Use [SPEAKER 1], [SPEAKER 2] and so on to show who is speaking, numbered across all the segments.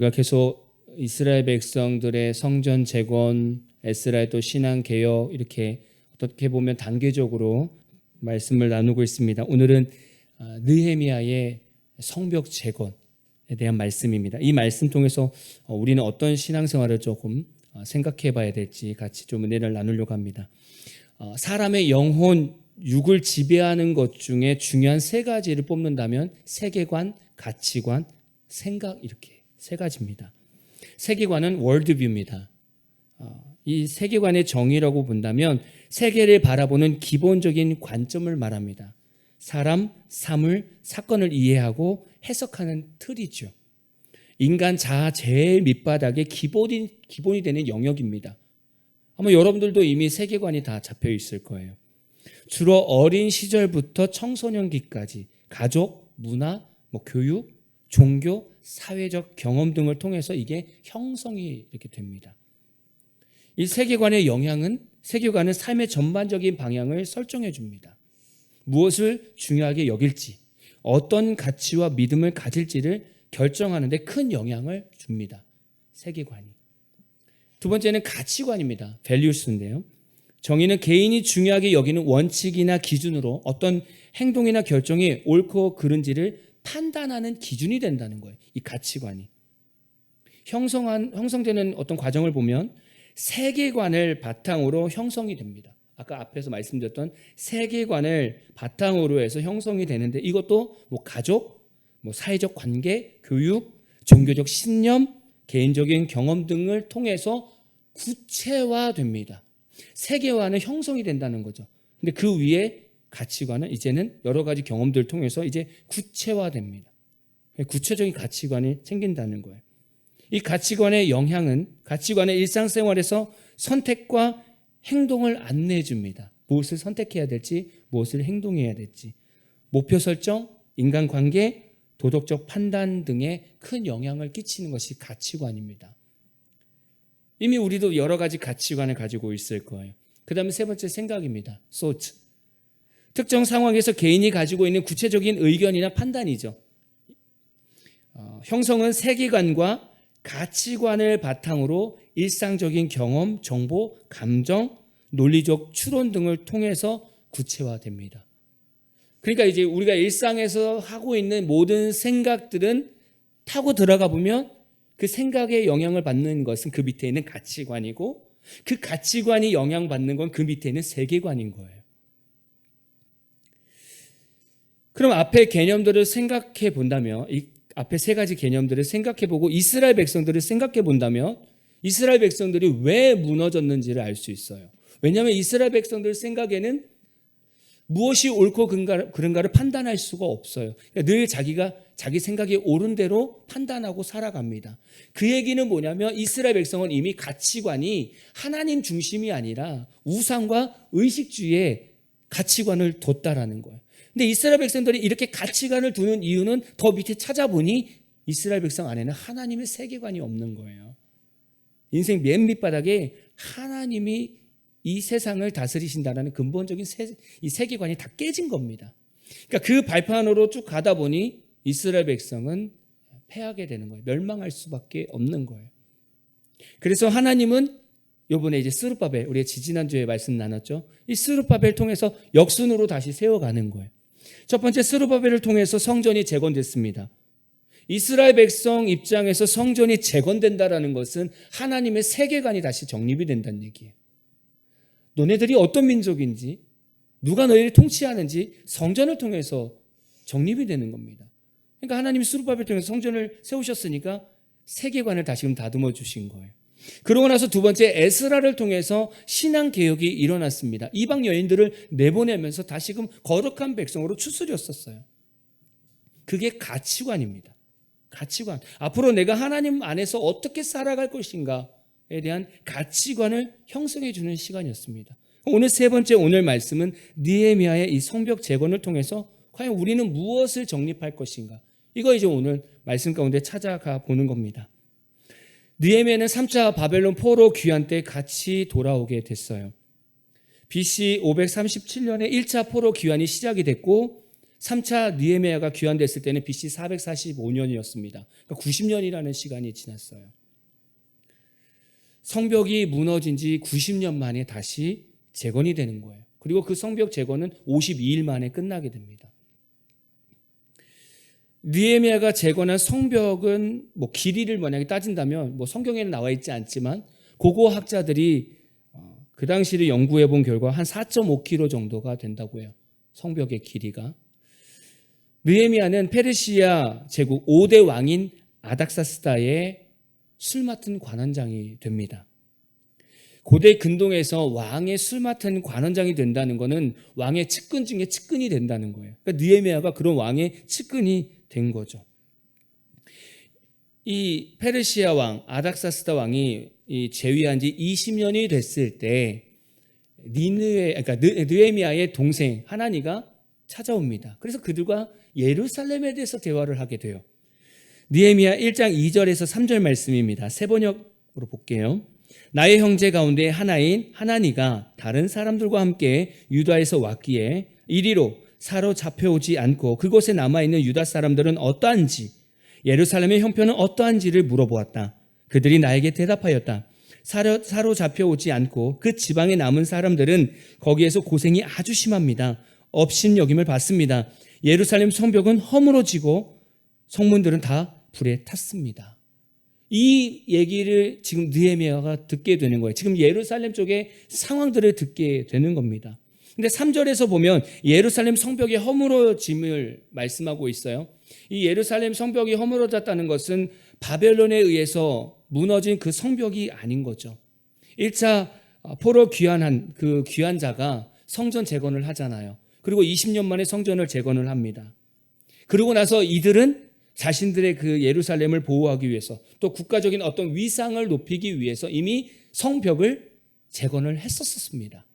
[SPEAKER 1] 우리가 계속 이스라엘 백성들의 성전 재건, 에스라의 또 신앙 개혁 이렇게 어떻게 보면 단계적으로 말씀을 나누고 있습니다. 오늘은 느헤미야의 성벽 재건에 대한 말씀입니다. 이 말씀 통해서 우리는 어떤 신앙생활을 조금 생각해 봐야 될지 같이 좀 은혜를 나누려고 합니다. 사람의 영혼, 육을 지배하는 것 중에 중요한 세 가지를 뽑는다면 세계관, 가치관, 생각 이렇게 세 가지입니다. 세계관은 월드뷰입니다. 이 세계관의 정의라고 본다면 세계를 바라보는 기본적인 관점을 말합니다. 사람, 사물, 사건을 이해하고 해석하는 틀이죠. 인간 자아 제일 밑바닥의 기본이 되는 영역입니다. 아마 여러분들도 이미 세계관이 다 잡혀 있을 거예요. 주로 어린 시절부터 청소년기까지 가족, 문화, 교육, 종교, 사회적 경험 등을 통해서 이게 형성이 이렇게 됩니다. 이 세계관의 영향은 세계관은 삶의 전반적인 방향을 설정해 줍니다. 무엇을 중요하게 여길지, 어떤 가치와 믿음을 가질지를 결정하는 데 큰 영향을 줍니다. 세계관이. 두 번째는 가치관입니다. values인데요. 정의는 개인이 중요하게 여기는 원칙이나 기준으로 어떤 행동이나 결정이 옳고 그른지를 판단하는 기준이 된다는 거예요. 이 가치관이. 형성되는 어떤 과정을 보면 세계관을 바탕으로 형성이 됩니다. 아까 앞에서 말씀드렸던 세계관을 바탕으로 해서 형성이 되는데 이것도 가족, 사회적 관계, 교육, 종교적 신념, 개인적인 경험 등을 통해서 구체화됩니다. 세계관은 형성이 된다는 거죠. 근데 그 위에 가치관은 이제는 여러 가지 경험들을 통해서 이제 구체화됩니다. 구체적인 가치관이 생긴다는 거예요. 이 가치관의 영향은 가치관의 일상생활에서 선택과 행동을 안내해 줍니다. 무엇을 선택해야 될지, 무엇을 행동해야 될지. 목표 설정, 인간관계, 도덕적 판단 등에 큰 영향을 끼치는 것이 가치관입니다. 이미 우리도 여러 가지 가치관을 가지고 있을 거예요. 그 다음에 세 번째 생각입니다. thought. 특정 상황에서 개인이 가지고 있는 구체적인 의견이나 판단이죠. 형성은 세계관과 가치관을 바탕으로 일상적인 경험, 정보, 감정, 논리적 추론 등을 통해서 구체화됩니다. 그러니까 이제 우리가 일상에서 하고 있는 모든 생각들은 타고 들어가 보면 그 생각에 영향을 받는 것은 그 밑에 있는 가치관이고 그 가치관이 영향받는 건 그 밑에 있는 세계관인 거예요. 그럼 앞에 개념들을 생각해 본다면 이 앞에 세 가지 개념들을 생각해 보고 이스라엘 백성들을 생각해 본다면 이스라엘 백성들이 왜 무너졌는지를 알 수 있어요. 왜냐하면 이스라엘 백성들 생각에는 무엇이 옳고 그른가를 판단할 수가 없어요. 늘 자기가 자기 생각이 옳은 대로 판단하고 살아갑니다. 그 얘기는 뭐냐면 이스라엘 백성은 이미 가치관이 하나님 중심이 아니라 우상과 의식주의의 가치관을 뒀다라는 거예요. 근데 이스라엘 백성들이 이렇게 가치관을 두는 이유는 더 밑에 찾아보니 이스라엘 백성 안에는 하나님의 세계관이 없는 거예요. 인생 맨 밑바닥에 하나님이 이 세상을 다스리신다는 근본적인 이 세계관이 다 깨진 겁니다. 그러니까 그 발판으로 쭉 가다 보니 이스라엘 백성은 패하게 되는 거예요. 멸망할 수밖에 없는 거예요. 그래서 하나님은 이번에 이제 스룹바벨, 우리가 지지난주에 말씀 나눴죠. 이 스룹바벨을 통해서 역순으로 다시 세워가는 거예요. 첫 번째 스룹바벨을 통해서 성전이 재건됐습니다. 이스라엘 백성 입장에서 성전이 재건된다는 것은 하나님의 세계관이 다시 정립이 된다는 얘기예요. 너네들이 어떤 민족인지, 누가 너희를 통치하는지 성전을 통해서 정립이 되는 겁니다. 그러니까 하나님이 스룹바벨을 통해서 성전을 세우셨으니까 세계관을 다시금 다듬어 주신 거예요. 그러고 나서 두 번째 에스라를 통해서 신앙 개혁이 일어났습니다. 이방 여인들을 내보내면서 다시금 거룩한 백성으로 추스렸었어요. 그게 가치관입니다. 가치관. 앞으로 내가 하나님 안에서 어떻게 살아갈 것인가에 대한 가치관을 형성해 주는 시간이었습니다. 오늘 세 번째 오늘 말씀은 느헤미야의 이 성벽 재건을 통해서 과연 우리는 무엇을 정립할 것인가? 이거 이제 오늘 말씀 가운데 찾아가 보는 겁니다. 느헤미야는 3차 바벨론 포로 귀환 때 같이 돌아오게 됐어요. BC 537년에 1차 포로 귀환이 시작이 됐고 3차 느헤미야가 귀환됐을 때는 BC 445년이었습니다. 그러니까 90년이라는 시간이 지났어요. 성벽이 무너진 지 90년 만에 다시 재건이 되는 거예요. 그리고 그 성벽 재건은 52일 만에 끝나게 됩니다. 느헤미야가 재건한 성벽은 길이를 만약에 따진다면 성경에는 나와 있지 않지만 고고 학자들이 그 당시를 연구해 본 결과 한 4.5km 정도가 된다고 해요. 성벽의 길이가. 느헤미야는 페르시아 제국 5대 왕인 아닥사스다의 술 맡은 관원장이 됩니다. 고대 근동에서 왕의 술 맡은 관원장이 된다는 것은 왕의 측근 중에 측근이 된다는 거예요. 그러니까 느헤미야가 그런 왕의 측근이 된 거죠. 이 페르시아 왕 아닥사스다 왕이 재위한 지 20년이 됐을 때 느헤미야의 동생 하나니가 찾아옵니다. 그래서 그들과 예루살렘에 대해서 대화를 하게 돼요. 느헤미야 1장 2절에서 3절 말씀입니다. 세 번역으로 볼게요. 나의 형제 가운데 하나인 하나니가 다른 사람들과 함께 유다에서 왔기에 이리로 사로잡혀오지 않고 그곳에 남아있는 유다 사람들은 어떠한지 예루살렘의 형편은 어떠한지를 물어보았다. 그들이 나에게 대답하였다. 사로잡혀오지 않고 그 지방에 남은 사람들은 거기에서 고생이 아주 심합니다. 업신여김을 받습니다. 예루살렘 성벽은 허물어지고 성문들은 다 불에 탔습니다. 이 얘기를 지금 느헤미야가 듣게 되는 거예요. 지금 예루살렘 쪽의 상황들을 듣게 되는 겁니다. 근데 3절에서 보면 예루살렘 성벽이 허물어짐을 말씀하고 있어요. 이 예루살렘 성벽이 허물어졌다는 것은 바벨론에 의해서 무너진 그 성벽이 아닌 거죠. 1차 포로 귀환한 그 귀환자가 성전 재건을 하잖아요. 그리고 20년 만에 성전을 재건을 합니다. 그러고 나서 이들은 자신들의 그 예루살렘을 보호하기 위해서 또 국가적인 어떤 위상을 높이기 위해서 이미 성벽을 재건을 했었습니다.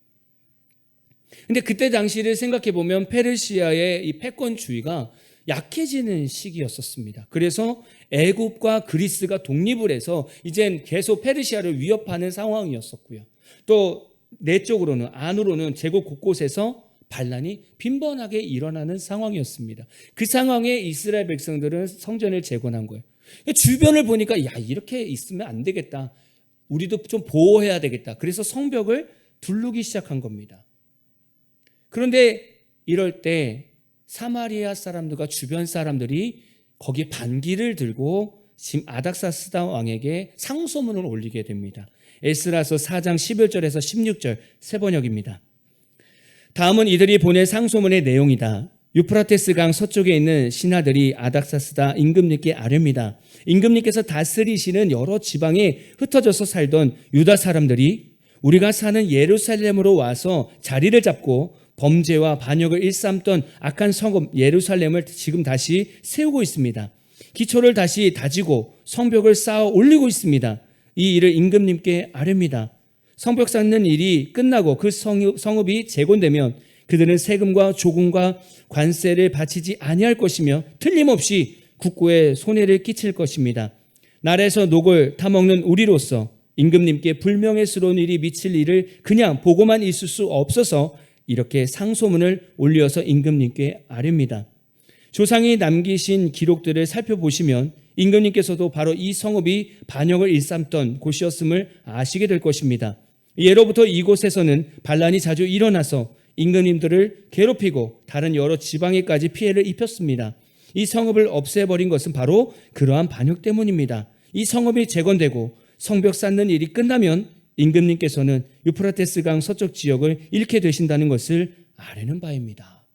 [SPEAKER 1] 근데 그때 당시를 생각해 보면 페르시아의 이 패권주의가 약해지는 시기였었습니다. 그래서 애굽과 그리스가 독립을 해서 이젠 계속 페르시아를 위협하는 상황이었었고요. 또 내적으로는 안으로는 제국 곳곳에서 반란이 빈번하게 일어나는 상황이었습니다. 그 상황에 이스라엘 백성들은 성전을 재건한 거예요. 주변을 보니까 이렇게 있으면 안 되겠다. 우리도 좀 보호해야 되겠다. 그래서 성벽을 두르기 시작한 겁니다. 그런데 이럴 때 사마리아 사람들과 주변 사람들이 거기에 반기를 들고 지금 아닥사스다 왕에게 상소문을 올리게 됩니다. 에스라서 4장 11절에서 16절 세 번역입니다. 다음은 이들이 보낸 상소문의 내용이다. 유프라테스 강 서쪽에 있는 신하들이 아닥사스다 임금님께 아뢰입니다. 임금님께서 다스리시는 여러 지방에 흩어져서 살던 유다 사람들이 우리가 사는 예루살렘으로 와서 자리를 잡고 범죄와 반역을 일삼던 악한 성읍 예루살렘을 지금 다시 세우고 있습니다. 기초를 다시 다지고 성벽을 쌓아 올리고 있습니다. 이 일을 임금님께 아뢰입니다. 성벽 쌓는 일이 끝나고 그 성읍이 재건되면 그들은 세금과 조금과 관세를 바치지 아니할 것이며 틀림없이 국고에 손해를 끼칠 것입니다. 나라에서 녹을 타먹는 우리로서 임금님께 불명예스러운 일이 미칠 일을 그냥 보고만 있을 수 없어서 이렇게 상소문을 올려서 임금님께 아뢰입니다. 조상이 남기신 기록들을 살펴보시면 임금님께서도 바로 이 성읍이 반역을 일삼던 곳이었음을 아시게 될 것입니다. 예로부터 이곳에서는 반란이 자주 일어나서 임금님들을 괴롭히고 다른 여러 지방에까지 피해를 입혔습니다. 이 성읍을 없애버린 것은 바로 그러한 반역 때문입니다. 이 성읍이 재건되고 성벽 쌓는 일이 끝나면 임금님께서는 유프라테스 강 서쪽 지역을 잃게 되신다는 것을 아뢰는 바입니다.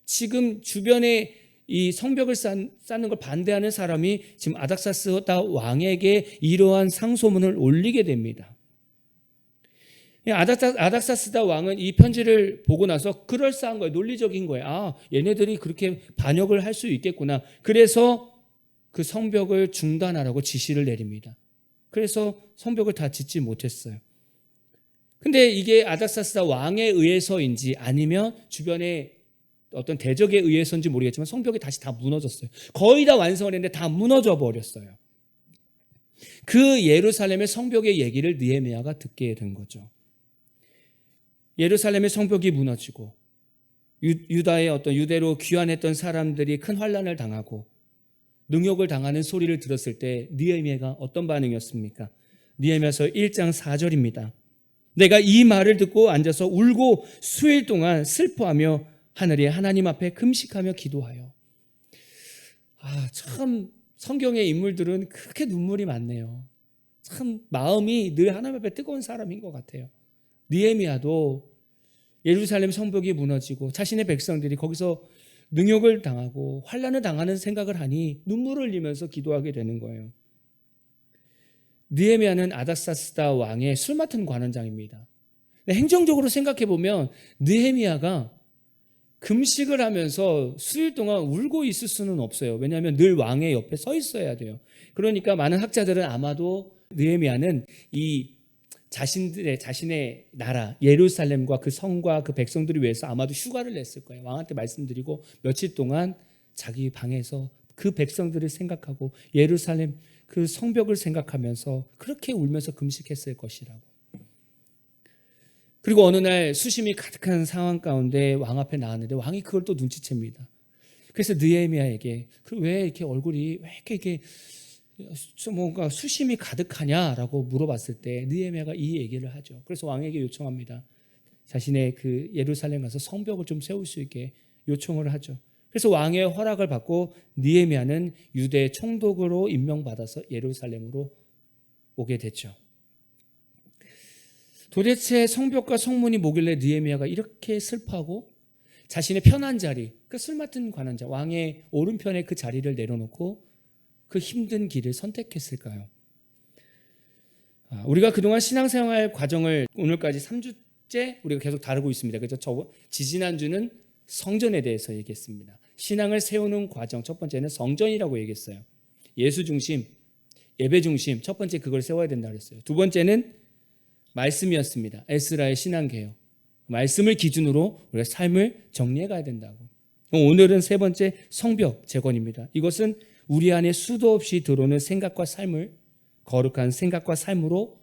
[SPEAKER 1] 지금 주변에 이 성벽을 쌓는 걸 반대하는 사람이 지금 아닥사스다 왕에게 이러한 상소문을 올리게 됩니다. 아닥사스다 왕은 이 편지를 보고 나서 그럴싸한 거예요. 논리적인 거예요. 얘네들이 그렇게 반역을 할 수 있겠구나. 그래서 그 성벽을 중단하라고 지시를 내립니다. 그래서 성벽을 다 짓지 못했어요. 근데 이게 아닥사스다 왕에 의해서인지 아니면 주변에 어떤 대적에 의해서인지 모르겠지만 성벽이 다시 다 무너졌어요. 거의 다 완성을 했는데 다 무너져 버렸어요. 그 예루살렘의 성벽의 얘기를 느헤미야가 듣게 된 거죠. 예루살렘의 성벽이 무너지고 유다의 어떤 유대로 귀환했던 사람들이 큰 환난을 당하고 능욕을 당하는 소리를 들었을 때 느헤미야가 어떤 반응이었습니까? 느헤미야서 1장 4절입니다. 내가 이 말을 듣고 앉아서 울고 수일 동안 슬퍼하며 하늘의 하나님 앞에 금식하며 기도하여. 참 성경의 인물들은 그렇게 눈물이 많네요. 참 마음이 늘 하나님 앞에 뜨거운 사람인 것 같아요. 느헤미야도 예루살렘 성벽이 무너지고 자신의 백성들이 거기서 능욕을 당하고 환난을 당하는 생각을 하니 눈물을 흘리면서 기도하게 되는 거예요. 느헤미야는 아닥사스다 왕의 술 맡은 관원장입니다. 행정적으로 생각해 보면 느헤미야가 금식을 하면서 수일 동안 울고 있을 수는 없어요. 왜냐하면 늘 왕의 옆에 서 있어야 돼요. 그러니까 많은 학자들은 아마도 느헤미야는 이 자신의 나라 예루살렘과 그 성과 그 백성들을 위해서 아마도 휴가를 냈을 거예요. 왕한테 말씀드리고 며칠 동안 자기 방에서 그 백성들을 생각하고 예루살렘 그 성벽을 생각하면서 그렇게 울면서 금식했을 것이라고. 그리고 어느 날 수심이 가득한 상황 가운데 왕 앞에 나왔는데 왕이 그걸 또 눈치챕니다. 그래서 느헤미야에게 왜 이렇게 얼굴이 왜 이렇게 뭔가 수심이 가득하냐라고 물어봤을 때 느헤미야가 이 얘기를 하죠. 그래서 왕에게 요청합니다. 자신의 그 예루살렘 가서 성벽을 좀 세울 수 있게 요청을 하죠. 그래서 왕의 허락을 받고 느헤미야는 유대 총독으로 임명받아서 예루살렘으로 오게 됐죠. 도대체 성벽과 성문이 뭐길래 느헤미야가 이렇게 슬퍼하고 자신의 편한 자리, 그 술 맡은 관원자, 왕의 오른편에 그 자리를 내려놓고 그 힘든 길을 선택했을까요? 우리가 그동안 신앙생활 과정을 오늘까지 3주째 우리가 계속 다루고 있습니다. 그래서 지지난주는 성전에 대해서 얘기했습니다. 신앙을 세우는 과정, 첫 번째는 성전이라고 얘기했어요. 예수 중심, 예배 중심, 첫 번째 그걸 세워야 된다고 했어요. 두 번째는 말씀이었습니다. 에스라의 신앙개혁. 말씀을 기준으로 우리가 삶을 정리해 가야 된다고. 오늘은 세 번째 성벽 재건입니다. 이것은 우리 안에 수도 없이 들어오는 생각과 삶을 거룩한 생각과 삶으로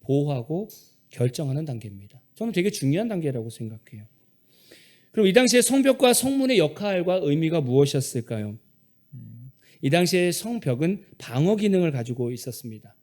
[SPEAKER 1] 보호하고 결정하는 단계입니다. 저는 되게 중요한 단계라고 생각해요. 그럼 이 당시에 성벽과 성문의 역할과 의미가 무엇이었을까요? 이 당시에 성벽은 방어 기능을 가지고 있었습니다.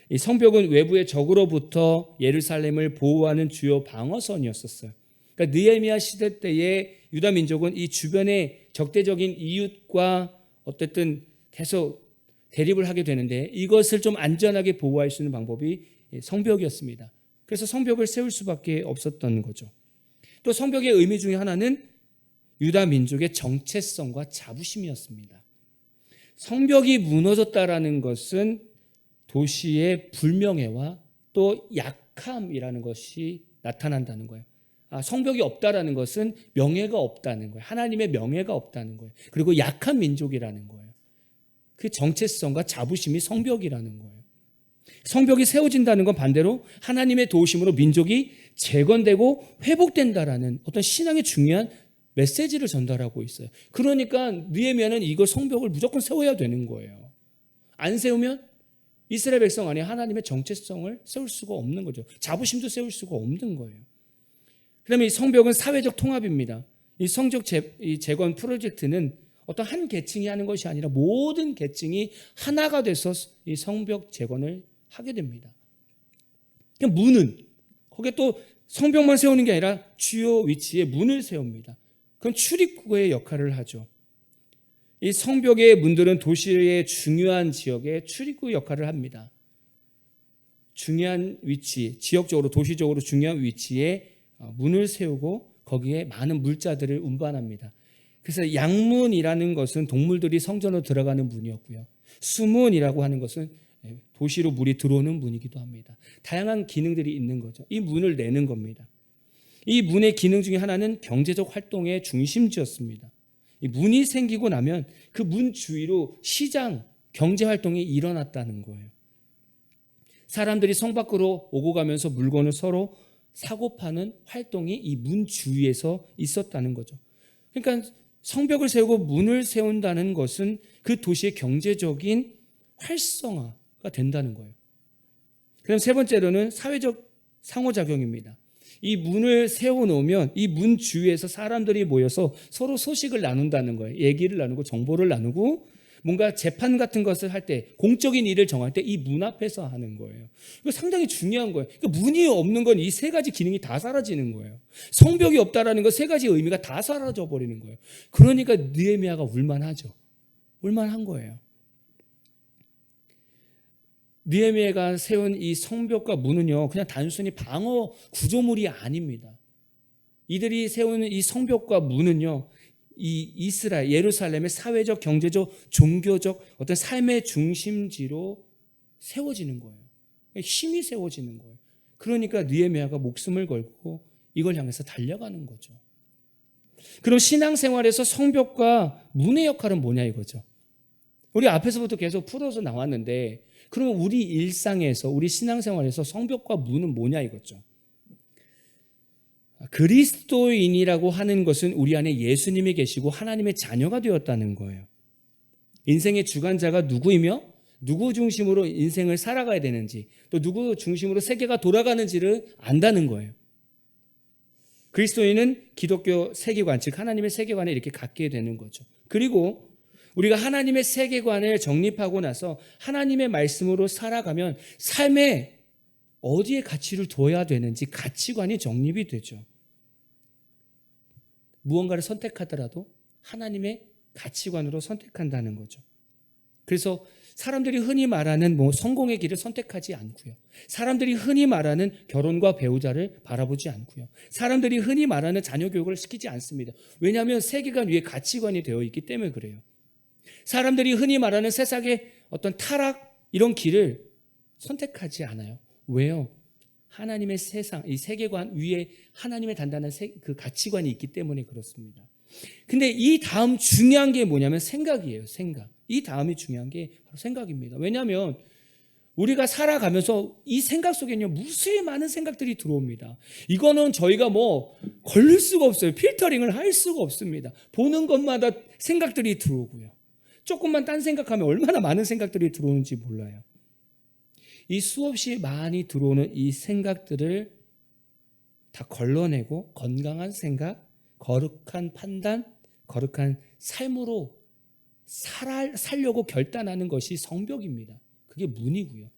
[SPEAKER 1] 이 성벽은 외부의 적으로부터 예루살렘을 보호하는 주요 방어선이었었어요. 그러니까 느헤미야 시대 때의 유다 민족은 이 주변의 적대적인 이웃과 어쨌든 계속 대립을 하게 되는데 이것을 좀 안전하게 보호할 수 있는 방법이 성벽이었습니다. 그래서 성벽을 세울 수밖에 없었던 거죠. 또 성벽의 의미 중에 하나는 유다 민족의 정체성과 자부심이었습니다. 성벽이 무너졌다라는 것은 도시의 불명예와 또 약함이라는 것이 나타난다는 거예요. 성벽이 없다라는 것은 명예가 없다는 거예요. 하나님의 명예가 없다는 거예요. 그리고 약한 민족이라는 거예요. 그 정체성과 자부심이 성벽이라는 거예요. 성벽이 세워진다는 건 반대로 하나님의 도우심으로 민족이 재건되고 회복된다라는 어떤 신앙의 중요한 메시지를 전달하고 있어요. 그러니까 느헤미야는 이걸 성벽을 무조건 세워야 되는 거예요. 안 세우면 이스라엘 백성 안에 하나님의 정체성을 세울 수가 없는 거죠. 자부심도 세울 수가 없는 거예요. 그다음에 이 성벽은 사회적 통합입니다. 이 성적 재건 프로젝트는 어떤 한 계층이 하는 것이 아니라 모든 계층이 하나가 돼서 이 성벽 재건을 하게 됩니다. 그러니까 문은 거기에 또 성벽만 세우는 게 아니라 주요 위치에 문을 세웁니다. 그건 출입구의 역할을 하죠. 이 성벽의 문들은 도시의 중요한 지역에 출입구 역할을 합니다. 중요한 위치, 지역적으로 도시적으로 중요한 위치에 문을 세우고 거기에 많은 물자들을 운반합니다. 그래서 양문이라는 것은 동물들이 성전으로 들어가는 문이었고요. 수문이라고 하는 것은 도시로 물이 들어오는 문이기도 합니다. 다양한 기능들이 있는 거죠. 이 문을 내는 겁니다. 이 문의 기능 중에 하나는 경제적 활동의 중심지였습니다. 이 문이 생기고 나면 그 문 주위로 시장, 경제 활동이 일어났다는 거예요. 사람들이 성 밖으로 오고 가면서 물건을 서로 사고 파는 활동이 이 문 주위에서 있었다는 거죠. 그러니까 성벽을 세우고 문을 세운다는 것은 그 도시의 경제적인 활성화가 된다는 거예요. 그럼 세 번째로는 사회적 상호작용입니다. 이 문을 세워놓으면 이 문 주위에서 사람들이 모여서 서로 소식을 나눈다는 거예요. 얘기를 나누고 정보를 나누고 뭔가 재판 같은 것을 할 때, 공적인 일을 정할 때 이 문 앞에서 하는 거예요. 이거 상당히 중요한 거예요. 그러니까 문이 없는 건 이 세 가지 기능이 다 사라지는 거예요. 성벽이 없다라는 거 세 가지 의미가 다 사라져 버리는 거예요. 그러니까 느헤미야가 울만하죠. 울만한 거예요. 느헤미야가 세운 이 성벽과 문은요, 그냥 단순히 방어 구조물이 아닙니다. 이들이 세운 이 성벽과 문은요, 이 이스라엘, 예루살렘의 사회적, 경제적, 종교적 어떤 삶의 중심지로 세워지는 거예요. 힘이 세워지는 거예요. 그러니까 느헤미야가 목숨을 걸고 이걸 향해서 달려가는 거죠. 그럼 신앙생활에서 성벽과 문의 역할은 뭐냐 이거죠. 우리 앞에서부터 계속 풀어서 나왔는데 그러면 우리 일상에서, 우리 신앙생활에서 성벽과 문은 뭐냐 이거죠. 그리스도인이라고 하는 것은 우리 안에 예수님이 계시고 하나님의 자녀가 되었다는 거예요. 인생의 주관자가 누구이며 누구 중심으로 인생을 살아가야 되는지, 또 누구 중심으로 세계가 돌아가는지를 안다는 거예요. 그리스도인은 기독교 세계관, 즉 하나님의 세계관에 이렇게 갖게 되는 거죠. 그리고 우리가 하나님의 세계관을 정립하고 나서 하나님의 말씀으로 살아가면 삶에 어디에 가치를 둬야 되는지 가치관이 정립이 되죠. 무언가를 선택하더라도 하나님의 가치관으로 선택한다는 거죠. 그래서 사람들이 흔히 말하는 성공의 길을 선택하지 않고요. 사람들이 흔히 말하는 결혼과 배우자를 바라보지 않고요. 사람들이 흔히 말하는 자녀 교육을 시키지 않습니다. 왜냐하면 세계관 위에 가치관이 되어 있기 때문에 그래요. 사람들이 흔히 말하는 세상의 어떤 타락 이런 길을 선택하지 않아요. 왜요? 하나님의 세상, 이 세계관 위에 하나님의 단단한 그 가치관이 있기 때문에 그렇습니다. 근데 이 다음 중요한 게 뭐냐면 생각이에요. 생각. 이 다음이 중요한 게 바로 생각입니다. 왜냐하면 우리가 살아가면서 이 생각 속에는요, 무수히 많은 생각들이 들어옵니다. 이거는 저희가 걸릴 수가 없어요. 필터링을 할 수가 없습니다. 보는 것마다 생각들이 들어오고요. 조금만 딴 생각하면 얼마나 많은 생각들이 들어오는지 몰라요. 이 수없이 많이 들어오는 이 생각들을 다 걸러내고 건강한 생각, 거룩한 판단, 거룩한 삶으로 살려고 결단하는 것이 성벽입니다. 그게 문이고요.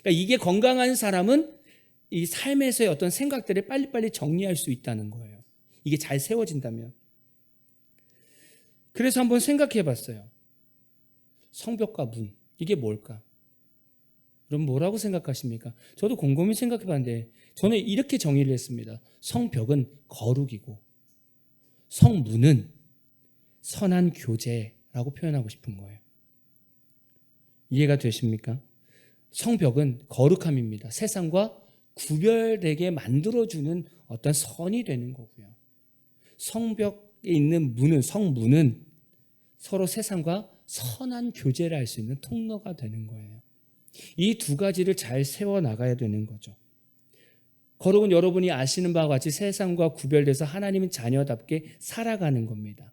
[SPEAKER 1] 그러니까 이게 건강한 사람은 이 삶에서의 어떤 생각들을 빨리빨리 정리할 수 있다는 거예요. 이게 잘 세워진다면. 그래서 한번 생각해 봤어요. 성벽과 문, 이게 뭘까? 그럼 뭐라고 생각하십니까? 저도 곰곰이 생각해 봤는데 저는 이렇게 정의를 했습니다. 성벽은 거룩이고 성문은 선한 교제라고 표현하고 싶은 거예요. 이해가 되십니까? 성벽은 거룩함입니다. 세상과 구별되게 만들어주는 어떤 선이 되는 거고요. 성벽에 있는 문은, 성문은 서로 세상과 선한 교제를 할 수 있는 통로가 되는 거예요. 이 두 가지를 잘 세워나가야 되는 거죠. 거룩은 여러분이 아시는 바와 같이 세상과 구별돼서 하나님의 자녀답게 살아가는 겁니다.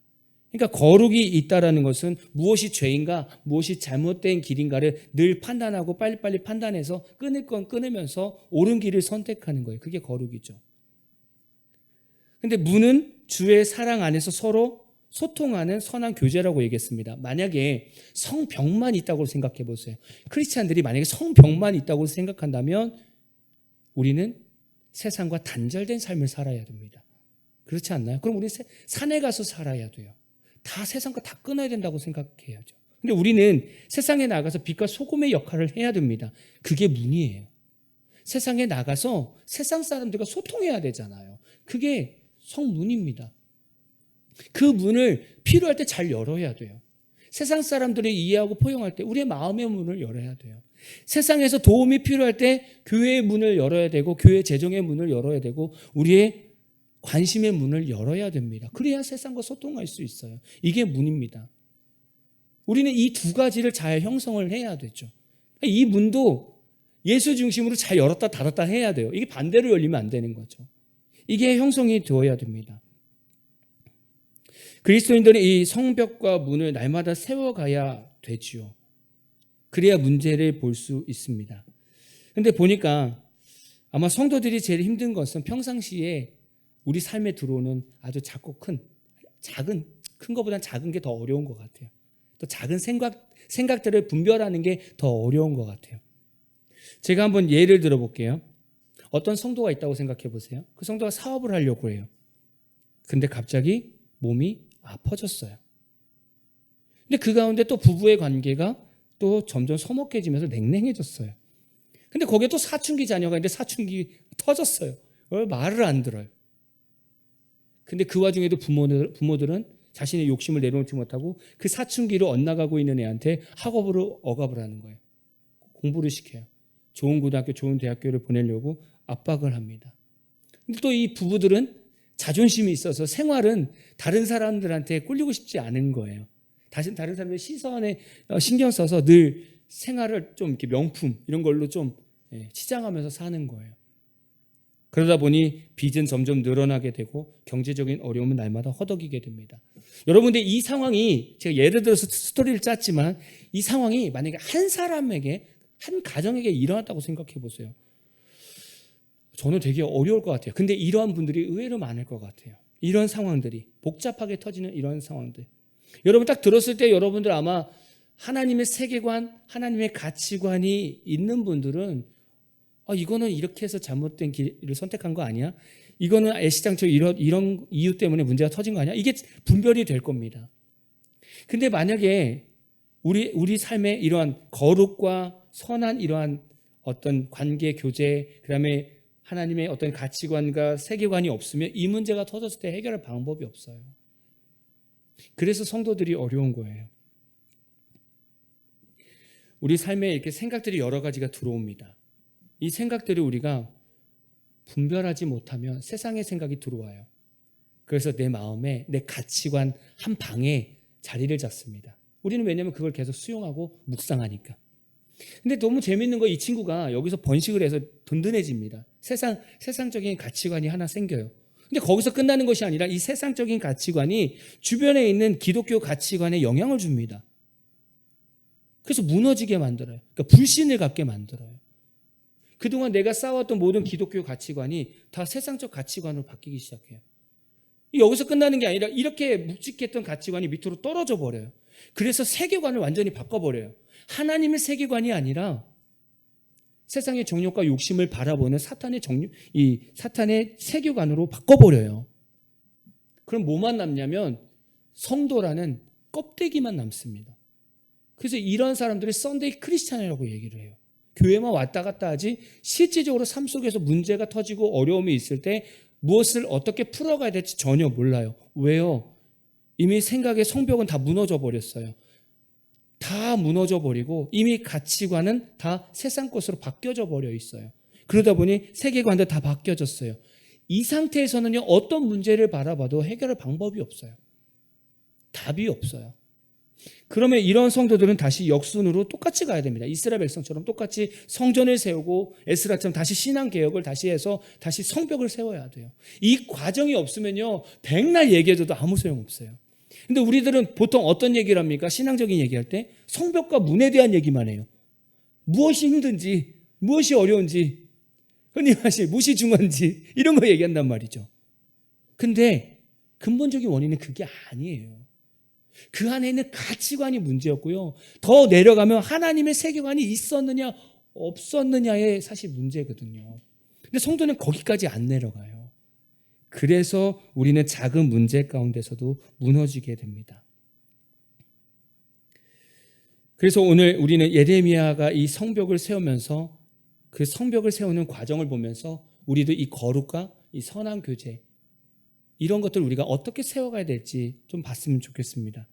[SPEAKER 1] 그러니까 거룩이 있다라는 것은 무엇이 죄인가, 무엇이 잘못된 길인가를 늘 판단하고 빨리빨리 판단해서 끊을 건 끊으면서 옳은 길을 선택하는 거예요. 그게 거룩이죠. 근데 문은 주의 사랑 안에서 서로 소통하는 선한 교제라고 얘기했습니다. 만약에 성벽만 있다고 생각해 보세요. 크리스찬들이 만약에 성벽만 있다고 생각한다면 우리는 세상과 단절된 삶을 살아야 됩니다. 그렇지 않나요? 그럼 우리는 산에 가서 살아야 돼요. 다 세상과 다 끊어야 된다고 생각해야죠. 근데 우리는 세상에 나가서 빛과 소금의 역할을 해야 됩니다. 그게 문이에요. 세상에 나가서 세상 사람들과 소통해야 되잖아요. 그게 성문입니다. 그 문을 필요할 때 잘 열어야 돼요. 세상 사람들이 이해하고 포용할 때 우리의 마음의 문을 열어야 돼요. 세상에서 도움이 필요할 때 교회의 문을 열어야 되고 교회 재정의 문을 열어야 되고 우리의 관심의 문을 열어야 됩니다. 그래야 세상과 소통할 수 있어요. 이게 문입니다. 우리는 이 두 가지를 잘 형성을 해야 되죠. 이 문도 예수 중심으로 잘 열었다 닫았다 해야 돼요. 이게 반대로 열리면 안 되는 거죠. 이게 형성이 되어야 됩니다. 그리스도인들이 이 성벽과 문을 날마다 세워가야 되지요. 그래야 문제를 볼 수 있습니다. 그런데 보니까 아마 성도들이 제일 힘든 것은 평상시에 우리 삶에 들어오는 아주 작고 큰 것보다는 작은 게 더 어려운 것 같아요. 또 작은 생각들을 분별하는 게 더 어려운 것 같아요. 제가 한번 예를 들어볼게요. 어떤 성도가 있다고 생각해 보세요. 그 성도가 사업을 하려고 해요. 근데 갑자기 몸이 아파졌어요. 근데 그 가운데 또 부부의 관계가 또 점점 서먹해지면서 냉랭해졌어요. 근데 거기에 또 사춘기 자녀가 있는데 사춘기 터졌어요. 말을 안 들어요. 근데 그 와중에도 부모들은 자신의 욕심을 내려놓지 못하고 그 사춘기로 엇나가고 있는 애한테 학업으로 억압을 하는 거예요. 공부를 시켜요. 좋은 고등학교, 좋은 대학교를 보내려고 압박을 합니다. 근데 또 이 부부들은 자존심이 있어서 생활은 다른 사람들한테 꿀리고 싶지 않은 거예요. 다른 사람들의 시선에 신경 써서 늘 생활을 좀 이렇게 명품 이런 걸로 좀 치장하면서 사는 거예요. 그러다 보니 빚은 점점 늘어나게 되고 경제적인 어려움은 날마다 허덕이게 됩니다. 여러분들 이 상황이 제가 예를 들어서 스토리를 짰지만 이 상황이 만약에 한 사람에게 한 가정에게 일어났다고 생각해 보세요. 저는 되게 어려울 것 같아요. 근데 이러한 분들이 의외로 많을 것 같아요. 이런 상황들이 복잡하게 터지는 이런 상황들. 여러분 딱 들었을 때 여러분들 아마 하나님의 세계관, 하나님의 가치관이 있는 분들은 이거는 이렇게 해서 잘못된 길을 선택한 거 아니야? 이거는 애시당초 이런 이유 때문에 문제가 터진 거 아니야? 이게 분별이 될 겁니다. 근데 만약에 우리 삶에 이러한 거룩과 선한 이러한 어떤 관계 교제, 그다음에 하나님의 어떤 가치관과 세계관이 없으면 이 문제가 터졌을 때 해결할 방법이 없어요. 그래서 성도들이 어려운 거예요. 우리 삶에 이렇게 생각들이 여러 가지가 들어옵니다. 이 생각들을 우리가 분별하지 못하면 세상의 생각이 들어와요. 그래서 내 마음에 내 가치관 한 방에 자리를 잡습니다. 우리는 왜냐하면 그걸 계속 수용하고 묵상하니까. 근데 너무 재밌는 거 이 친구가 여기서 번식을 해서 든든해집니다. 세상적인 가치관이 하나 생겨요. 근데 거기서 끝나는 것이 아니라 이 세상적인 가치관이 주변에 있는 기독교 가치관에 영향을 줍니다. 그래서 무너지게 만들어요. 그러니까 불신을 갖게 만들어요. 그동안 내가 쌓아왔던 모든 기독교 가치관이 다 세상적 가치관으로 바뀌기 시작해요. 여기서 끝나는 게 아니라 이렇게 묵직했던 가치관이 밑으로 떨어져 버려요. 그래서 세계관을 완전히 바꿔버려요. 하나님의 세계관이 아니라 세상의 정욕과 욕심을 바라보는 사탄의 세계관으로 바꿔버려요. 그럼 뭐만 남냐면 성도라는 껍데기만 남습니다. 그래서 이런 사람들이 썬데이 크리스찬이라고 얘기를 해요. 교회만 왔다 갔다 하지 실질적으로 삶 속에서 문제가 터지고 어려움이 있을 때 무엇을 어떻게 풀어가야 될지 전혀 몰라요. 왜요? 이미 생각의 성벽은 다 무너져 버렸어요. 다 무너져 버리고 이미 가치관은 다 세상 것으로 바뀌어져 버려 있어요. 그러다 보니 세계관도 다 바뀌어졌어요. 이 상태에서는요, 어떤 문제를 바라봐도 해결할 방법이 없어요. 답이 없어요. 그러면 이런 성도들은 다시 역순으로 똑같이 가야 됩니다. 이스라엘 백성처럼 똑같이 성전을 세우고 에스라처럼 다시 신앙 개혁을 다시 해서 다시 성벽을 세워야 돼요. 이 과정이 없으면요, 백날 얘기해줘도 아무 소용없어요. 근데 우리들은 보통 어떤 얘기를 합니까? 신앙적인 얘기할 때 성벽과 문에 대한 얘기만 해요. 무엇이 힘든지, 무엇이 어려운지, 흔히 말해 무엇이 중요한지 이런 거 얘기한단 말이죠. 근데 근본적인 원인은 그게 아니에요. 그 안에 있는 가치관이 문제였고요. 더 내려가면 하나님의 세계관이 있었느냐 없었느냐의 사실 문제거든요. 근데 성도는 거기까지 안 내려가요. 그래서 우리는 작은 문제 가운데서도 무너지게 됩니다. 그래서 오늘 우리는 예레미야가 이 성벽을 세우면서 그 성벽을 세우는 과정을 보면서 우리도 이 거룩과 이 선한 교제 이런 것들을 우리가 어떻게 세워가야 될지 좀 봤으면 좋겠습니다.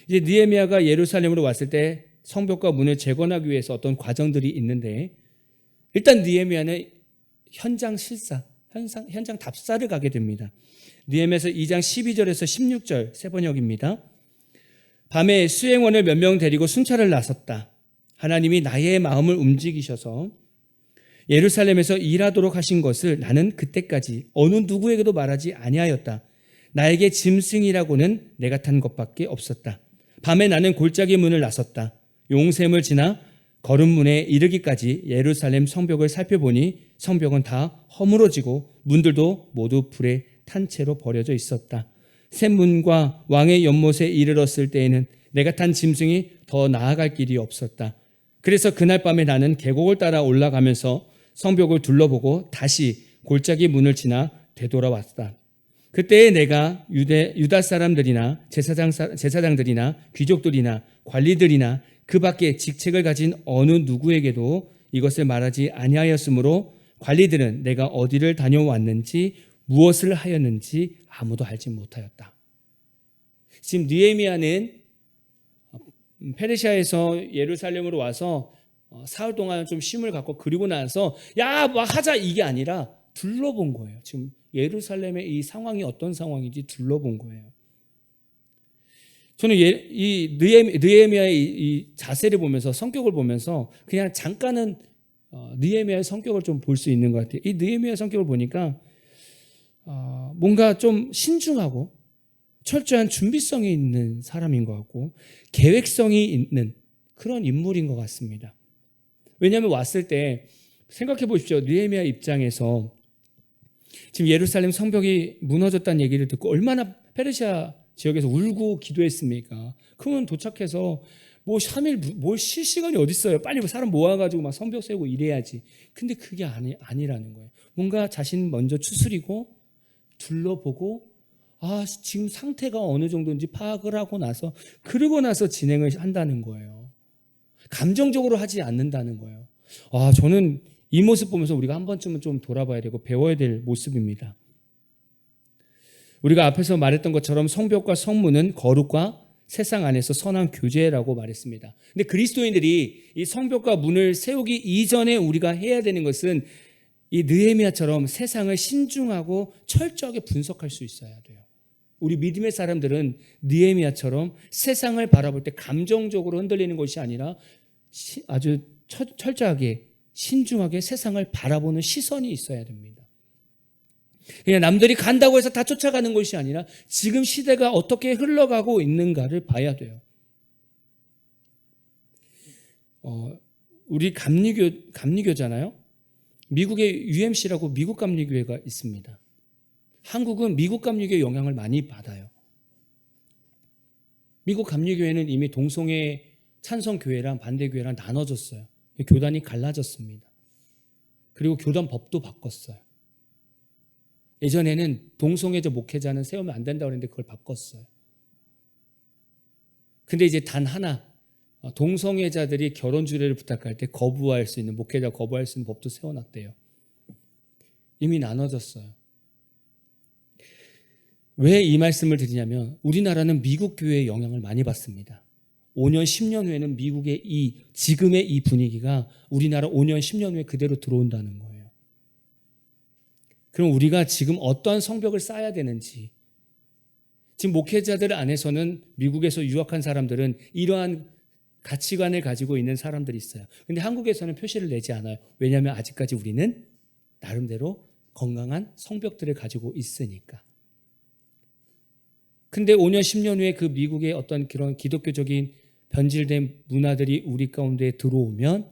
[SPEAKER 1] 이제 느헤미야가 예루살렘으로 왔을 때 성벽과 문을 재건하기 위해서 어떤 과정들이 있는데 일단 느헤미야는 현장 답사를 가게 됩니다. 느헤미야서 2장 12절에서 16절 세 번역입니다. 밤에 수행원을 몇 명 데리고 순찰을 나섰다. 하나님이 나의 마음을 움직이셔서 예루살렘에서 일하도록 하신 것을 나는 그때까지 어느 누구에게도 말하지 아니하였다. 나에게 짐승이라고는 내가 탄 것밖에 없었다. 밤에 나는 골짜기 문을 나섰다. 용샘을 지나 거름문에 이르기까지 예루살렘 성벽을 살펴보니 성벽은 다 허물어지고 문들도 모두 불에 탄 채로 버려져 있었다. 샘문과 왕의 연못에 이르렀을 때에는 내가 탄 짐승이 더 나아갈 길이 없었다. 그래서 그날 밤에 나는 계곡을 따라 올라가면서 성벽을 둘러보고 다시 골짜기 문을 지나 되돌아왔다. 그때에 내가 유다 사람들이나 제사장들이나 귀족들이나 관리들이나 그 밖에 직책을 가진 어느 누구에게도 이것을 말하지 아니하였으므로 관리들은 내가 어디를 다녀왔는지 무엇을 하였는지 아무도 알지 못하였다. 지금 느헤미야는 페르시아에서 예루살렘으로 와서 사흘 동안 좀 쉼을 갖고 그리고 나서 야, 뭐 하자 이게 아니라 둘러본 거예요. 지금 예루살렘의 이 상황이 어떤 상황인지 둘러본 거예요. 저는 이 느헤미야의 이 자세를 보면서 성격을 보면서 그냥 잠깐은 느헤미야의 성격을 좀 볼 수 있는 것 같아요. 이 느헤미야의 성격을 보니까 뭔가 좀 신중하고 철저한 준비성이 있는 사람인 것 같고 계획성이 있는 그런 인물인 것 같습니다. 왜냐하면 왔을 때 생각해 보십시오. 느헤미야 입장에서 지금 예루살렘 성벽이 무너졌다는 얘기를 듣고 얼마나 페르시아 지역에서 울고 기도했습니까? 그러면 도착해서 뭐 3일 뭘 쉴 시간이 어디 있어요? 빨리 사람 모아가지고 막 성벽 세우고 이래야지. 근데 그게 아니라는 거예요. 뭔가 자신 먼저 추스리고 둘러보고 지금 상태가 어느 정도인지 파악을 하고 나서 그러고 나서 진행을 한다는 거예요. 감정적으로 하지 않는다는 거예요. 저는 이 모습 보면서 우리가 한 번쯤은 좀 돌아봐야 되고 배워야 될 모습입니다. 우리가 앞에서 말했던 것처럼 성벽과 성문은 거룩과 세상 안에서 선한 교제라고 말했습니다. 근데 그리스도인들이 이 성벽과 문을 세우기 이전에 우리가 해야 되는 것은 이 느헤미야처럼 세상을 신중하고 철저하게 분석할 수 있어야 돼요. 우리 믿음의 사람들은 느헤미야처럼 세상을 바라볼 때 감정적으로 흔들리는 것이 아니라 아주 철저하게 신중하게 세상을 바라보는 시선이 있어야 됩니다. 그냥 남들이 간다고 해서 다 쫓아가는 것이 아니라 지금 시대가 어떻게 흘러가고 있는가를 봐야 돼요. 우리 감리교잖아요. 미국에 UMC라고 미국 감리교회가 있습니다. 한국은 미국 감리교회 영향을 많이 받아요. 미국 감리교회는 이미 동성애 찬성교회랑 반대교회랑 나눠졌어요. 교단이 갈라졌습니다. 그리고 교단 법도 바꿨어요. 예전에는 동성애자 목회자는 세우면 안 된다고 했는데 그걸 바꿨어요. 근데 이제 단 하나, 동성애자들이 결혼 주례를 부탁할 때 거부할 수 있는, 목회자 거부할 수 있는 법도 세워놨대요. 이미 나눠졌어요. 왜 이 말씀을 드리냐면 우리나라는 미국 교회의 영향을 많이 받습니다. 5년, 10년 후에는 미국의 지금의 이 분위기가 우리나라 5년, 10년 후에 그대로 들어온다는 거예요. 그럼 우리가 지금 어떠한 성벽을 쌓아야 되는지, 지금 목회자들 안에서는 미국에서 유학한 사람들은 이러한 가치관을 가지고 있는 사람들이 있어요. 근데 한국에서는 표시를 내지 않아요. 왜냐하면 아직까지 우리는 나름대로 건강한 성벽들을 가지고 있으니까. 근데 5년, 10년 후에 그 미국의 어떤 그런 기독교적인 변질된 문화들이 우리 가운데 들어오면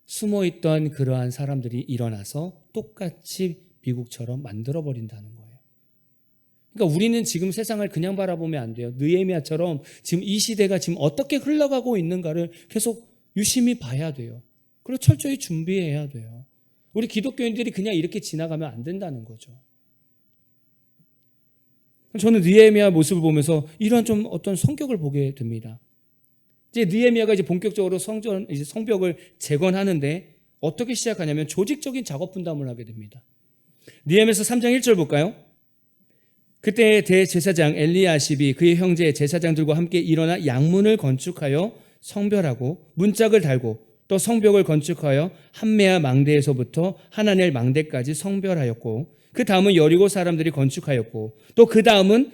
[SPEAKER 1] 숨어있던 그러한 사람들이 일어나서 똑같이 미국처럼 만들어버린다는 거예요. 그러니까 우리는 지금 세상을 그냥 바라보면 안 돼요. 느헤미야처럼 지금 이 시대가 지금 어떻게 흘러가고 있는가를 계속 유심히 봐야 돼요. 그리고 철저히 준비해야 돼요. 우리 기독교인들이 그냥 이렇게 지나가면 안 된다는 거죠. 저는 느헤미야 모습을 보면서 이런 좀 어떤 성격을 보게 됩니다. 이제 느헤미야가 이제 본격적으로 성벽을 재건하는데 어떻게 시작하냐면 조직적인 작업 분담을 하게 됩니다. 느헤미야서 3장 1절 볼까요? 그때 대제사장 엘리야십이 그의 형제 제사장들과 함께 일어나 양문을 건축하여 성별하고 문짝을 달고 또 성벽을 건축하여 한메아 망대에서부터 하나넬 망대까지 성별하였고 그 다음은 여리고 사람들이 건축하였고 또 그 다음은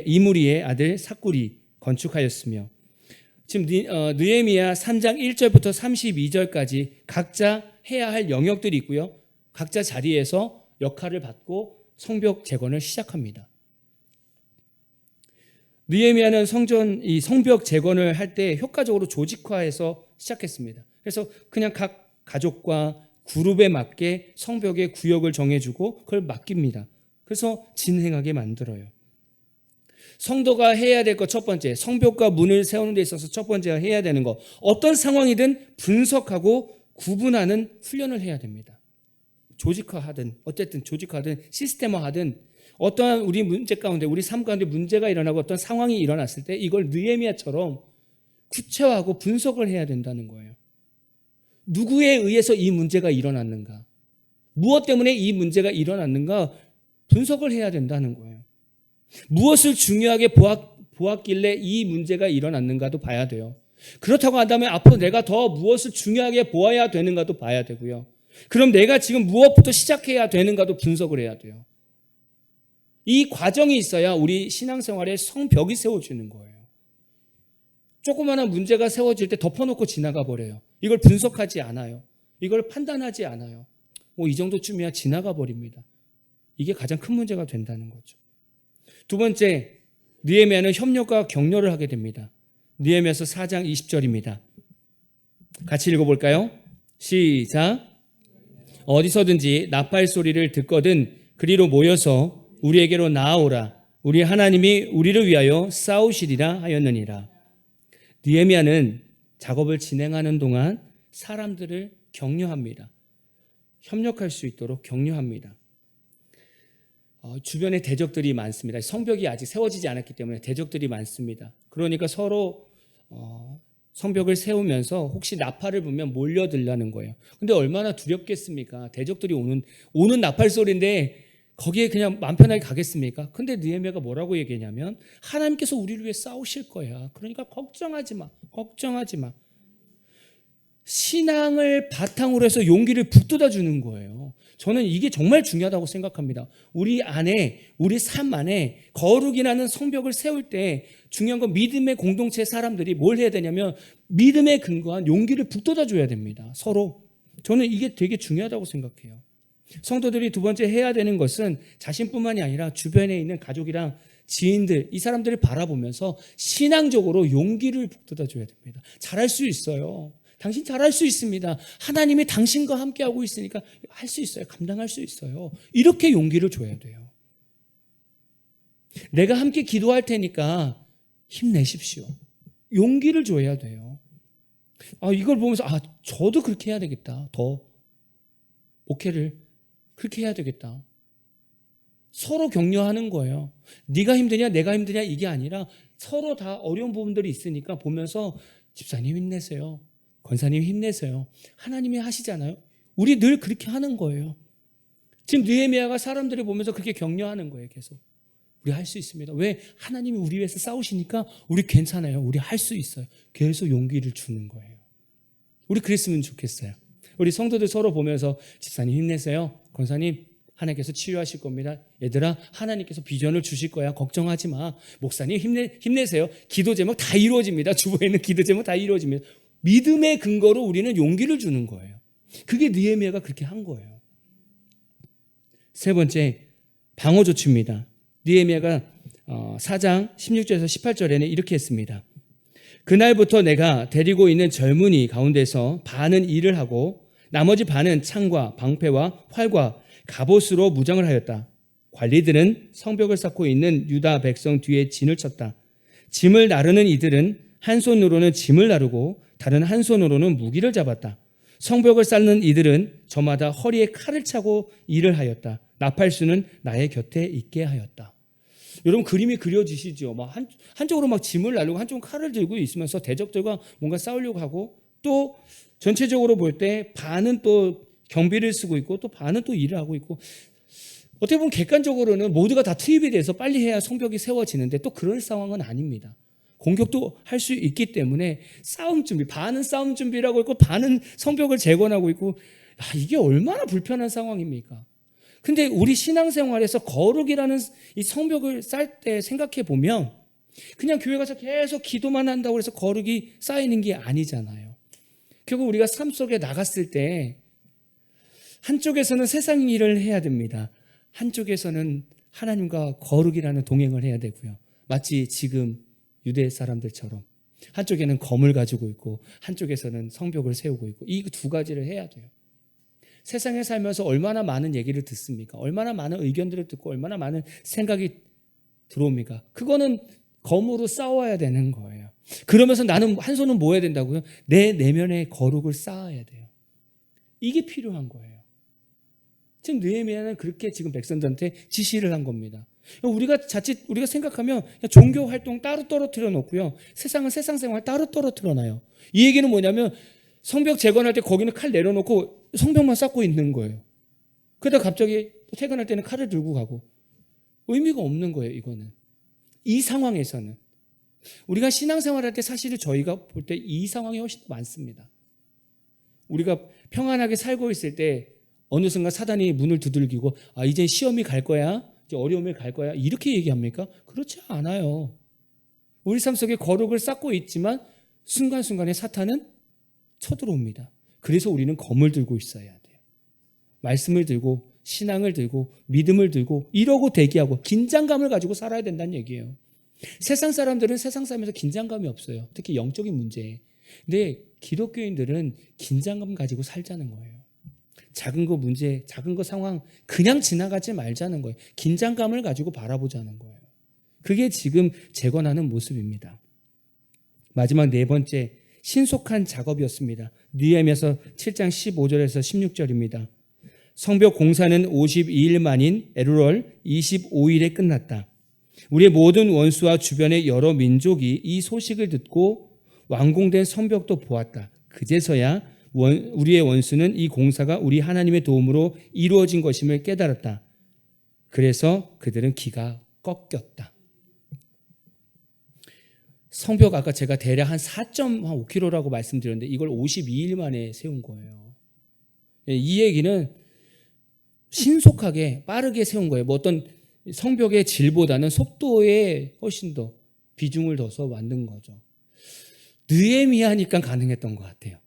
[SPEAKER 1] 이무리의 아들 삭굴이 건축하였으며 지금 느헤미야 3장 1절부터 32절까지 각자 해야 할 영역들이 있고요. 각자 자리에서 역할을 받고 성벽 재건을 시작합니다. 느헤미야는 이 성벽 재건을 할 때 효과적으로 조직화해서 시작했습니다. 그래서 그냥 각 가족과 그룹에 맞게 성벽의 구역을 정해주고 그걸 맡깁니다. 그래서 진행하게 만들어요. 성도가 해야 될 것 첫 번째, 성벽과 문을 세우는 데 있어서 첫 번째가 해야 되는 것, 어떤 상황이든 분석하고 구분하는 훈련을 해야 됩니다. 조직화하든 어쨌든 조직화하든 시스템화하든 어떠한 우리 문제 가운데 우리 삶 가운데 문제가 일어나고 어떤 상황이 일어났을 때 이걸 느헤미야처럼 구체화하고 분석을 해야 된다는 거예요. 누구에 의해서 이 문제가 일어났는가? 무엇 때문에 이 문제가 일어났는가? 분석을 해야 된다는 거예요. 무엇을 중요하게 보았길래 이 문제가 일어났는가도 봐야 돼요. 그렇다고 한다면 앞으로 내가 더 무엇을 중요하게 보아야 되는가도 봐야 되고요. 그럼 내가 지금 무엇부터 시작해야 되는가도 분석을 해야 돼요. 이 과정이 있어야 우리 신앙생활에 성벽이 세워지는 거예요. 조그마한 문제가 세워질 때 덮어놓고 지나가 버려요. 이걸 분석하지 않아요. 이걸 판단하지 않아요. 이 정도쯤이야 지나가 버립니다. 이게 가장 큰 문제가 된다는 거죠. 두 번째, 느헤미야는 협력과 격려를 하게 됩니다. 느헤미야서 4장 20절입니다. 같이 읽어볼까요? 시작. 어디서든지 나팔 소리를 듣거든 그리로 모여서 우리에게로 나아오라. 우리 하나님이 우리를 위하여 싸우시리라 하였느니라. 느헤미야는 작업을 진행하는 동안 사람들을 격려합니다. 협력할 수 있도록 격려합니다. 주변에 대적들이 많습니다. 성벽이 아직 세워지지 않았기 때문에 대적들이 많습니다. 그러니까 서로 성벽을 세우면서 혹시 나팔을 불면 몰려들라는 거예요. 근데 얼마나 두렵겠습니까? 대적들이 오는 나팔 소리인데 거기에 그냥 마음 편하게 가겠습니까? 근데 느헤미야가 뭐라고 얘기했냐면 하나님께서 우리를 위해 싸우실 거야. 그러니까 걱정하지 마. 걱정하지 마. 신앙을 바탕으로 해서 용기를 북돋아 주는 거예요. 저는 이게 정말 중요하다고 생각합니다. 우리 안에, 우리 삶 안에 거룩이라는 성벽을 세울 때 중요한 건 믿음의 공동체 사람들이 뭘 해야 되냐면 믿음에 근거한 용기를 북돋아 줘야 됩니다. 서로. 저는 이게 되게 중요하다고 생각해요. 성도들이 두 번째 해야 되는 것은 자신뿐만이 아니라 주변에 있는 가족이랑 지인들, 이 사람들을 바라보면서 신앙적으로 용기를 북돋아 줘야 됩니다. 잘할 수 있어요. 당신 잘할 수 있습니다. 하나님이 당신과 함께하고 있으니까 할 수 있어요. 감당할 수 있어요. 이렇게 용기를 줘야 돼요. 내가 함께 기도할 테니까 힘내십시오. 용기를 줘야 돼요. 이걸 보면서 저도 그렇게 해야 되겠다. 더 목회를 그렇게 해야 되겠다. 서로 격려하는 거예요. 네가 힘드냐 내가 힘드냐 이게 아니라 서로 다 어려운 부분들이 있으니까 보면서 집사님 힘내세요. 권사님 힘내세요. 하나님이 하시잖아요. 우리 늘 그렇게 하는 거예요. 지금 느헤미야가 사람들을 보면서 그렇게 격려하는 거예요. 계속. 우리 할 수 있습니다. 왜? 하나님이 우리 위해서 싸우시니까 우리 괜찮아요. 우리 할 수 있어요. 계속 용기를 주는 거예요. 우리 그랬으면 좋겠어요. 우리 성도들 서로 보면서 집사님 힘내세요. 권사님 하나님께서 치유하실 겁니다. 얘들아 하나님께서 비전을 주실 거야. 걱정하지 마. 목사님 힘내세요. 기도 제목 다 이루어집니다. 주보에 있는 기도 제목 다 이루어집니다. 믿음의 근거로 우리는 용기를 주는 거예요. 그게 느헤미야가 그렇게 한 거예요. 세 번째, 방어 조치입니다. 느헤미야가 4장 16절에서 18절에는 이렇게 했습니다. 그날부터 내가 데리고 있는 젊은이 가운데서 반은 일을 하고 나머지 반은 창과 방패와 활과 갑옷으로 무장을 하였다. 관리들은 성벽을 쌓고 있는 유다 백성 뒤에 진을 쳤다. 짐을 나르는 이들은 한 손으로는 짐을 나르고 다른 한 손으로는 무기를 잡았다. 성벽을 쌓는 이들은 저마다 허리에 칼을 차고 일을 하였다. 나팔수는 나의 곁에 있게 하였다. 여러분 그림이 그려지시죠? 한쪽으로 짐을 나르고 한쪽은 칼을 들고 있으면서 대적들과 뭔가 싸우려고 하고 또 전체적으로 볼 때 반은 또 경비를 쓰고 있고 또 반은 또 일을 하고 있고 어떻게 보면 객관적으로는 모두가 다 투입이 돼서 빨리 해야 성벽이 세워지는데 또 그럴 상황은 아닙니다. 공격도 할 수 있기 때문에 싸움 준비, 반은 싸움 준비라고 있고 반은 성벽을 재건하고 있고 이게 얼마나 불편한 상황입니까? 근데 우리 신앙생활에서 거룩이라는 이 성벽을 쌓을 때 생각해 보면 그냥 교회 가서 계속 기도만 한다고 해서 거룩이 쌓이는 게 아니잖아요. 결국 우리가 삶 속에 나갔을 때 한쪽에서는 세상 일을 해야 됩니다. 한쪽에서는 하나님과 거룩이라는 동행을 해야 되고요. 마치 지금 유대 사람들처럼 한쪽에는 검을 가지고 있고 한쪽에서는 성벽을 세우고 있고 이 두 가지를 해야 돼요. 세상에 살면서 얼마나 많은 얘기를 듣습니까? 얼마나 많은 의견들을 듣고 얼마나 많은 생각이 들어옵니까? 그거는 검으로 싸워야 되는 거예요. 그러면서 나는 한 손은 뭐 해야 된다고요? 내 내면의 거룩을 쌓아야 돼요. 이게 필요한 거예요. 지금 느헤미야는 그렇게 지금 백성들한테 지시를 한 겁니다. 우리가 생각하면 종교 활동 따로 떨어뜨려 놓고요. 세상은 세상 생활 따로 떨어뜨려 놔요. 이 얘기는 뭐냐면 성벽 재건할 때 거기는 칼 내려놓고 성벽만 쌓고 있는 거예요. 그러다 갑자기 퇴근할 때는 칼을 들고 가고 의미가 없는 거예요. 이거는 이 상황에서는 우리가 신앙생활할 때 사실은 저희가 볼 때 이 상황이 훨씬 더 많습니다. 우리가 평안하게 살고 있을 때 어느 순간 사단이 문을 두들기고 이제 시험이 갈 거야, 이제 어려움이 갈 거야 이렇게 얘기합니까? 그렇지 않아요. 우리 삶 속에 거룩을 쌓고 있지만 순간순간에 사탄은 쳐들어옵니다. 그래서 우리는 검을 들고 있어야 돼요. 말씀을 들고 신앙을 들고 믿음을 들고 이러고 대기하고 긴장감을 가지고 살아야 된다는 얘기예요. 세상 사람들은 세상 살면서 긴장감이 없어요. 특히 영적인 문제에. 근데 기독교인들은 긴장감 가지고 살자는 거예요. 작은 거 문제, 작은 거 상황 그냥 지나가지 말자는 거예요. 긴장감을 가지고 바라보자는 거예요. 그게 지금 재건하는 모습입니다. 마지막 네 번째 신속한 작업이었습니다. 느헤미야서 7장 15절에서 16절입니다. 성벽 공사는 52일 만인 엘ul 25일에 끝났다. 우리의 모든 원수와 주변의 여러 민족이 이 소식을 듣고 완공된 성벽도 보았다. 그제서야 우리의 원수는 이 공사가 우리 하나님의 도움으로 이루어진 것임을 깨달았다. 그래서 그들은 기가 꺾였다. 성벽 아까 제가 대략 한 4.5km라고 말씀드렸는데 이걸 52일 만에 세운 거예요. 이 얘기는 신속하게 빠르게 세운 거예요. 뭐 어떤 성벽의 질보다는 속도에 훨씬 더 비중을 둬서 만든 거죠. 느헤미야니까 가능했던 것 같아요.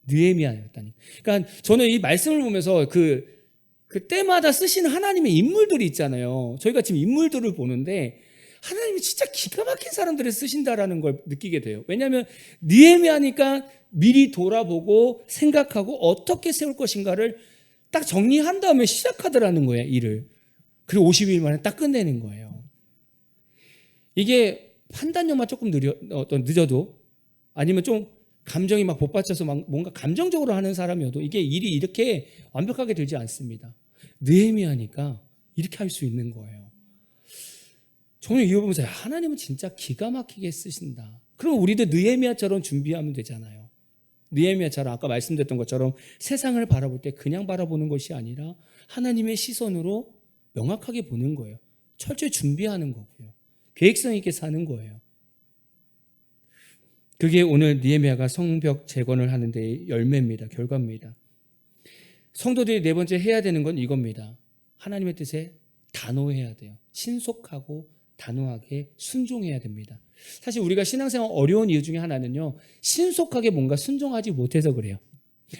[SPEAKER 1] 느헤미야였다니까. 그러니까 저는 이 말씀을 보면서 그 때마다 쓰시는 하나님의 인물들이 있잖아요. 저희가 지금 인물들을 보는데 하나님이 진짜 기가 막힌 사람들을 쓰신다라는 걸 느끼게 돼요. 왜냐하면 느헤미야니까 미리 돌아보고 생각하고 어떻게 세울 것인가를 딱 정리한 다음에 시작하더라는 거예요, 일을. 그리고 50일 만에 딱 끝내는 거예요. 이게 판단력만 조금 늦어도 아니면 좀 감정이 막 복받쳐서 막 뭔가 감정적으로 하는 사람이어도 이게 일이 이렇게 완벽하게 되지 않습니다. 느헤미야니까 이렇게 할 수 있는 거예요. 저는 이거 보면서 하나님은 진짜 기가 막히게 쓰신다. 그럼 우리도 느헤미야처럼 준비하면 되잖아요. 느헤미야처럼 아까 말씀드렸던 것처럼 세상을 바라볼 때 그냥 바라보는 것이 아니라 하나님의 시선으로 명확하게 보는 거예요. 철저히 준비하는 거고요. 계획성 있게 사는 거예요. 그게 오늘 느헤미야가 성벽 재건을 하는 데의 열매입니다. 결과입니다. 성도들이 네 번째 해야 되는 건 이겁니다. 하나님의 뜻에 단호해야 돼요. 신속하고 단호하게 순종해야 됩니다. 사실 우리가 신앙생활 어려운 이유 중에 하나는요. 신속하게 뭔가 순종하지 못해서 그래요.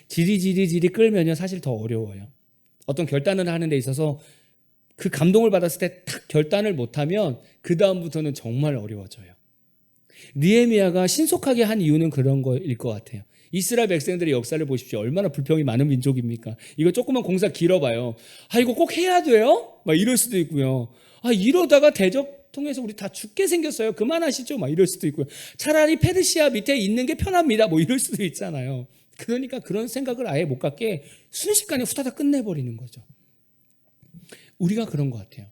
[SPEAKER 1] 지리지리 끌면요. 사실 더 어려워요. 어떤 결단을 하는 데 있어서 그 감동을 받았을 때 탁 결단을 못하면 그 다음부터는 정말 어려워져요. 느헤미야가 신속하게 한 이유는 그런 거일 것 같아요. 이스라엘 백성들의 역사를 보십시오. 얼마나 불평이 많은 민족입니까? 이거 조그만 공사 길어봐요. 이거 꼭 해야 돼요? 막 이럴 수도 있고요. 이러다가 대적 통해서 우리 다 죽게 생겼어요. 그만하시죠? 막 이럴 수도 있고요. 차라리 페르시아 밑에 있는 게 편합니다. 뭐 이럴 수도 있잖아요. 그러니까 그런 생각을 아예 못 갖게 순식간에 후다닥 끝내버리는 거죠. 우리가 그런 것 같아요.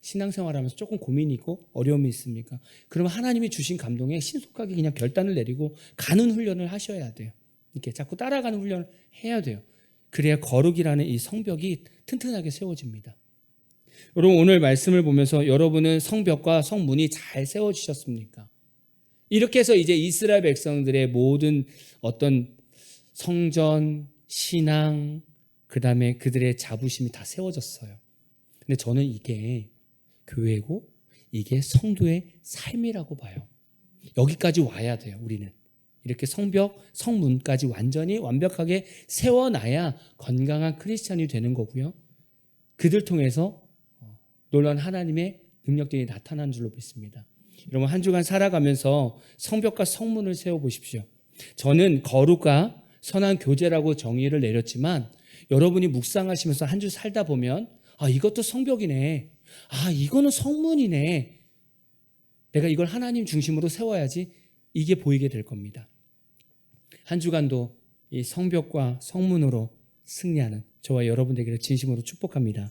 [SPEAKER 1] 신앙생활하면서 조금 고민이 있고 어려움이 있습니까? 그러면 하나님이 주신 감동에 신속하게 그냥 결단을 내리고 가는 훈련을 하셔야 돼요. 이렇게 자꾸 따라가는 훈련을 해야 돼요. 그래야 거룩이라는 이 성벽이 튼튼하게 세워집니다. 여러분 오늘 말씀을 보면서 여러분은 성벽과 성문이 잘 세워지셨습니까? 이렇게 해서 이제 이스라엘 백성들의 모든 어떤 성전, 신앙, 그 다음에 그들의 자부심이 다 세워졌어요. 근데 저는 이게 교회고 이게 성도의 삶이라고 봐요. 여기까지 와야 돼요. 우리는 이렇게 성벽, 성문까지 완전히 완벽하게 세워놔야 건강한 크리스찬이 되는 거고요. 그들 통해서 놀라운 하나님의 능력들이 나타난 줄로 믿습니다. 여러분 한 주간 살아가면서 성벽과 성문을 세워보십시오. 저는 거룩과 선한 교제라고 정의를 내렸지만 여러분이 묵상하시면서 한 주 살다 보면 이것도 성벽이네. 이거는 성문이네. 내가 이걸 하나님 중심으로 세워야지. 이게 보이게 될 겁니다. 한 주간도 이 성벽과 성문으로 승리하는 저와 여러분 되기를 진심으로 축복합니다.